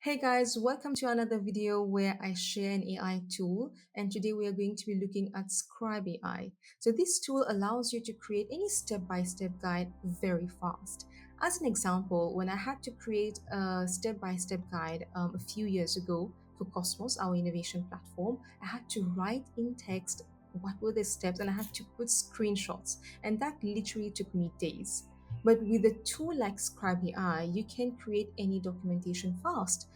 Hey guys, welcome to another video where I share an AI tool, and today we are going to be looking at Scribe AI. So this tool allows you to create any step-by-step guide very fast. As an example, when I had to create a step-by-step guide a few years ago for Cosmos, our innovation platform, I had to write in text what were the steps and I had to put screenshots, and that literally took me days. But with a tool like Scribe AI, you can create any documentation fast.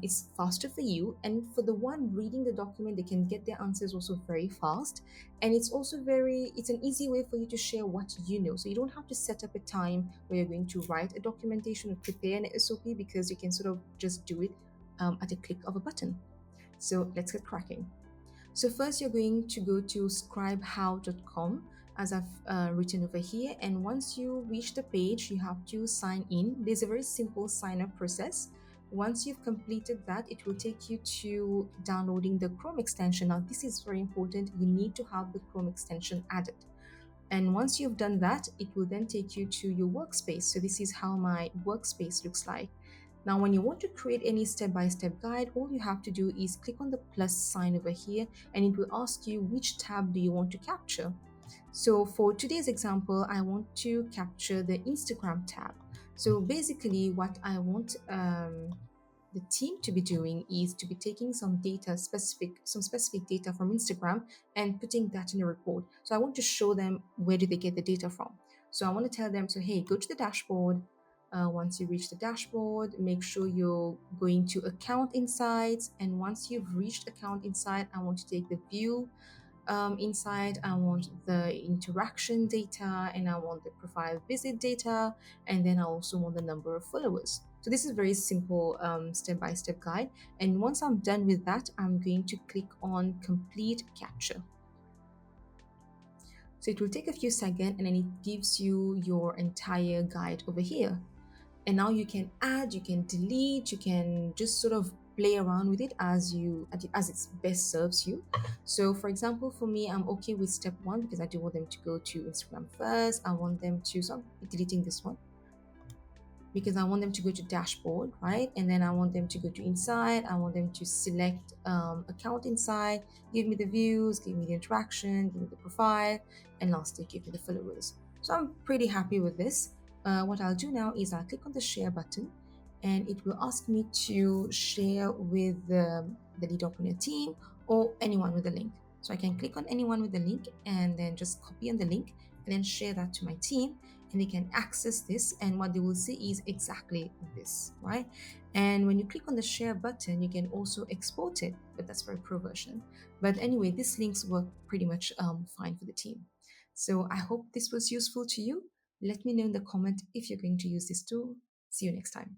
It's faster for you, and for the one reading the document, they can get their answers also very fast. And it's an easy way for you to share what you know. So you don't have to set up a time where you're going to write a documentation or prepare an SOP, because you can sort of just do it at a click of a button. So let's get cracking. So first you're going to go to scribehow.com, as I've written over here. And once you reach the page, you have to sign in. There's a very simple sign up process. Once you've completed that, it will take you to downloading the Chrome extension. Now, this is very important. You need to have the Chrome extension added. And once you've done that, it will then take you to your workspace. So this is how my workspace looks like. Now, when you want to create any step-by-step guide, all you have to do is click on the plus sign over here, and it will ask you which tab do you want to capture. So for today's example, I want to capture the Instagram tab. So basically what I want the team to be doing is to be taking some specific data from Instagram and putting that in a report. So I want to show them where do they get the data from. So I want to tell them, so hey, go to the dashboard. Once you reach the dashboard, make sure you're going to account insights. And once you've reached account insight, I want to take the view inside. I want the interaction data, and I want the profile visit data, and then I also want the number of followers. So this is very simple step-by-step guide. And once I'm done with that, I'm going to click on complete capture. So it will take a few seconds, and then it gives you your entire guide over here. And now you can add, you can delete, you can just sort of play around with it as it best serves you. So for example, for me, I'm okay with step one because I do want them to go to Instagram first. I want them to, so I'm deleting this one because I want them to go to dashboard, right? And then I want them to go to inside. I want them to select account inside, give me the views, give me the interaction, give me the profile, and lastly, give me the followers. So I'm pretty happy with this. What I'll do now is I'll click on the share button, and it will ask me to share with the Leadapreneur team or anyone with a link. So I can click on anyone with a link and then just copy on the link and then share that to my team, and they can access this, and what they will see is exactly this, right? And when you click on the share button, you can also export it, but that's for a pro version. But anyway, these links work pretty much fine for the team. So I hope this was useful to you. Let me know in the comment if you're going to use this tool. See you next time.